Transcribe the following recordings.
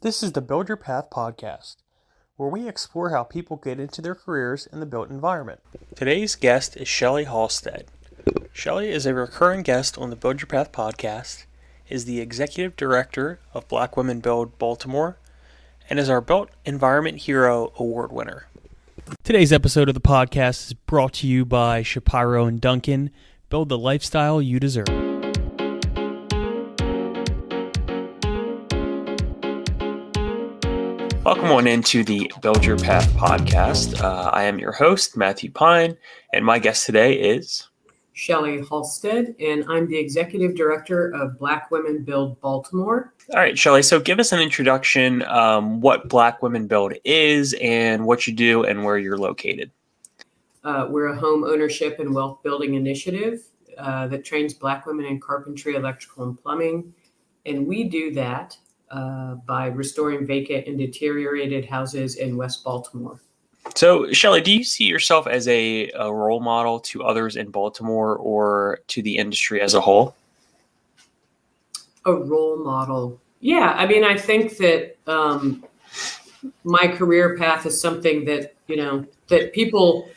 This is the Build Your Path podcast, where we explore how people get into their careers in the built environment. Today's guest is Shelley Halstead. Shelly is a recurring guest on the Build Your Path podcast, is the executive director of Black Women Build Baltimore, and is our Built Environment Hero Award winner. Today's episode of the podcast is brought to you by Shapiro and Duncan. Build the lifestyle you deserve. Welcome on into the Build Your Path podcast. I am your host, Matthew Pine, and my guest today is Shelley Halstead, and I'm the executive director of Black Women Build Baltimore. All right, Shelley, so give us an introduction, what Black Women Build is and what you do and where you're located. We're a home ownership and wealth building initiative that trains Black women in carpentry, electrical, and plumbing. And we do that by restoring vacant and deteriorated houses in West Baltimore. So, Shelley, do you see yourself as a role model to others in Baltimore or to the industry as a whole? A role model. Yeah, I mean, I think that my career path is something that, that people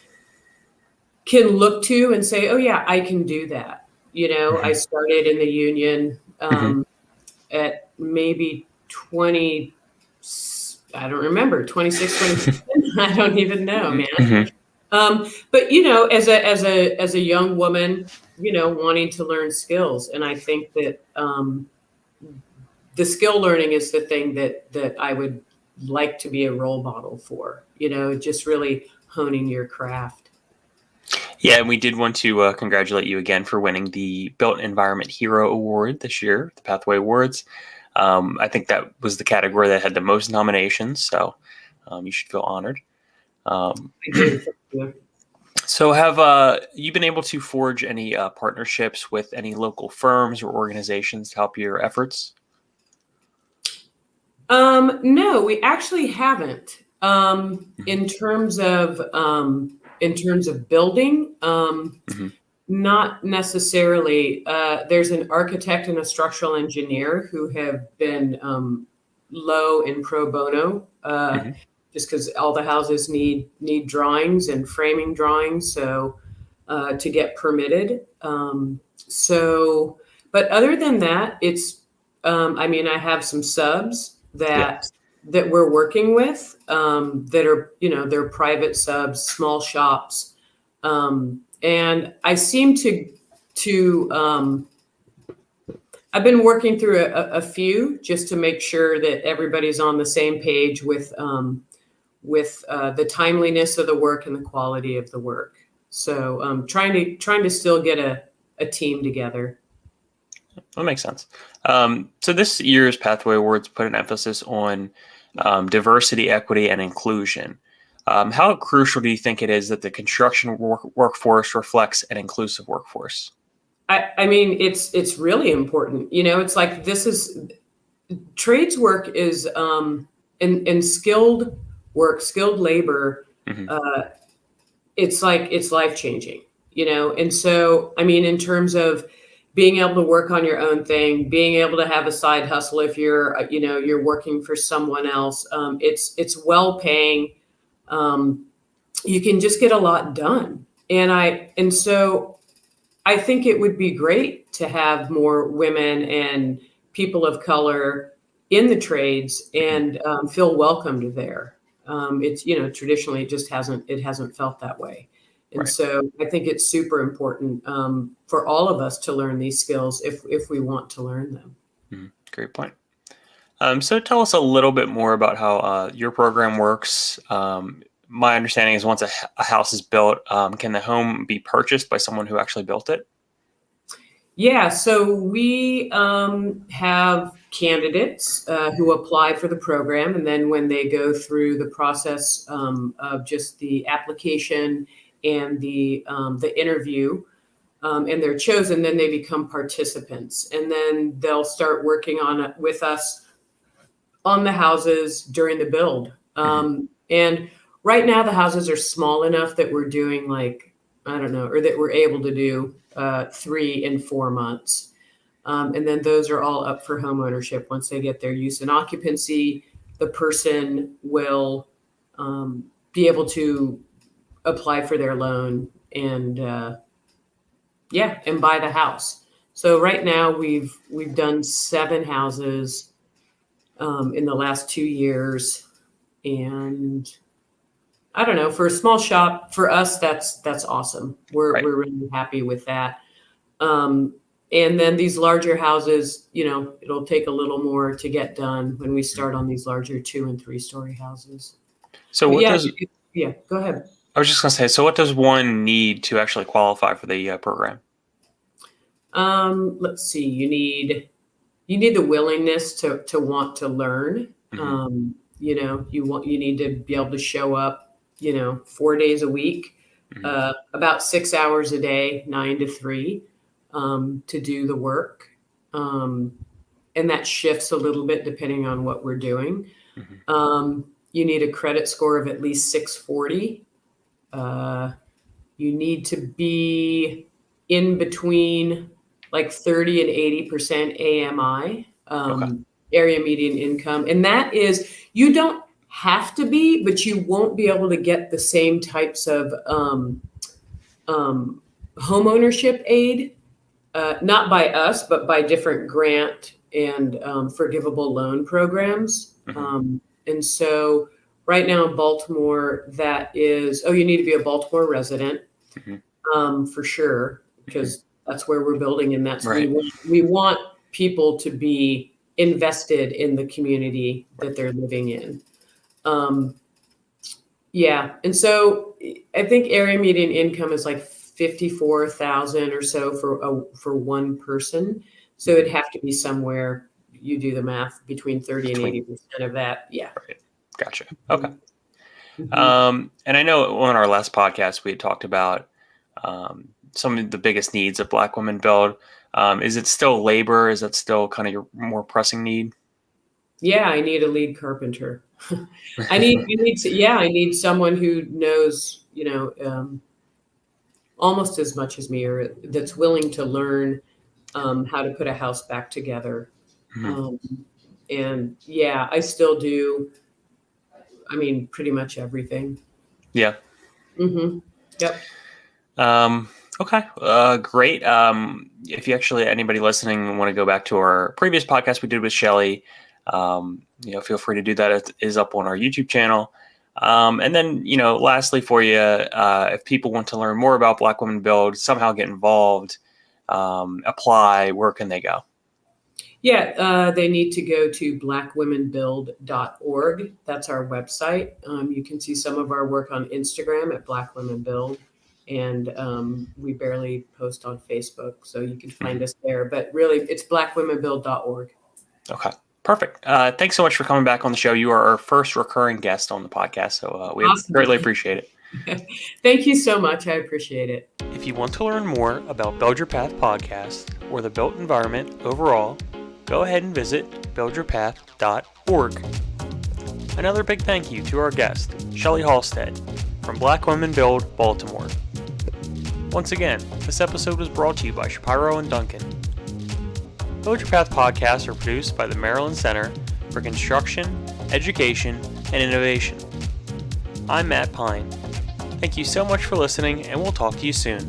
can look to and say, oh, yeah, I can do that. I started in the union at maybe 20, I don't remember, 26, 27. I don't even know, man. But, as a young woman, wanting to learn skills. And I think that the skill learning is the thing that I would like to be a role model for, just really honing your craft. Yeah, and we did want to congratulate you again for winning the Built Environment Hero Award this year, the Pathway Awards. I think that was the category that had the most nominations, so you should feel honored. So have you been able to forge any partnerships with any local firms or organizations to help your efforts? No, we actually haven't. In terms of building, not necessarily. There's an architect and a structural engineer who have been low in pro bono, just because all the houses need drawings and framing drawings, so to get permitted. But other than that, it's. I have some subs that we're working with that are, they're private subs, small shops. And I seem to I've been working through a few just to make sure that everybody's on the same page with the timeliness of the work and the quality of the work. So trying to still get a team together. That makes sense. So this year's Pathway Awards put an emphasis on diversity, equity, and inclusion. How crucial do you think it is that the construction workforce reflects an inclusive workforce? I mean, it's really important. It's like trades work is in skilled work, skilled labor. It's life changing. And so I mean, in terms of being able to work on your own thing, being able to have a side hustle if you're working for someone else, it's well paying. You can just get a lot done. And so I think it would be great to have more women and people of color in the trades and feel welcomed there. It's, traditionally it just hasn't felt that way. And so I think it's super important for all of us to learn these skills if we want to learn them. Great point. So tell us a little bit more about how your program works. My understanding is once a house is built, can the home be purchased by someone who actually built it? Yeah, so we have candidates who apply for the program, and then when they go through the process of just the application and the interview, and they're chosen, then they become participants, and then they'll start working on it with us on the houses during the build. And right now the houses are small enough that we're doing or that we're able to do 3 and 4 months. And then those are all up for home ownership once they get their use and occupancy the person will be able to apply for their loan and and buy the house. So right now we've done 7 houses in the last 2 years, and I don't know, for a small shop, for us, that's awesome. We're really happy with that. And then these larger houses, it'll take a little more to get done when we start on these larger 2 and 3 story houses. So go ahead. I was just going to say, so what does one need to actually qualify for the program? Let's see. You need the willingness to want to learn. Mm-hmm. You need to be able to show up, 4 days a week, Mm-hmm. about 6 hours a day, 9 to 3, to do the work. And that shifts a little bit depending on what we're doing. Mm-hmm. You need a credit score of at least 640. You need to be in between like 30 and 80% AMI, area median income. And that is, you don't have to be, but you won't be able to get the same types of home ownership aid, not by us, but by different grant and forgivable loan programs. Mm-hmm. And so right now in Baltimore, that is, you need to be a Baltimore resident, for sure, because that's where we're building, and that's we want people to be invested in the community that they're living in. And so I think area median income is like 54,000 or so for one person. So it'd have to be somewhere, you do the math, between 30 and 80% of that. Yeah. Right. Gotcha. Okay. Mm-hmm. And I know on our last podcast, we had talked about some of the biggest needs of Black women build. Is it still labor? Is that still kind of your more pressing need? Yeah, I need a lead carpenter. I need someone who knows, almost as much as me, or that's willing to learn how to put a house back together. And I still do. I mean, pretty much everything. Yeah. Mm-hmm. Yep. Okay. Great. If you anybody listening want to go back to our previous podcast we did with Shelly, feel free to do that. It is up on our YouTube channel. And then, lastly for you, if people want to learn more about Black Women Build, somehow get involved, apply, where can they go? Yeah, they need to go to blackwomenbuild.org. That's our website. You can see some of our work on Instagram at Black Women Build, and we barely post on Facebook, so you can find us there. But really, it's blackwomenbuild.org. Okay. Perfect. Thanks so much for coming back on the show. You are our first recurring guest on the podcast, so we greatly appreciate it. Thank you so much. I appreciate it. If you want to learn more about Build Your Path podcast or the built environment overall, go ahead and visit buildyourpath.org. Another big thank you to our guest, Shelley Halstead, from Black Women Build, Baltimore. Once again, this episode was brought to you by Shapiro and Duncan. Build Your Path podcasts are produced by the Maryland Center for Construction, Education, and Innovation. I'm Matt Pine. Thank you so much for listening, and we'll talk to you soon.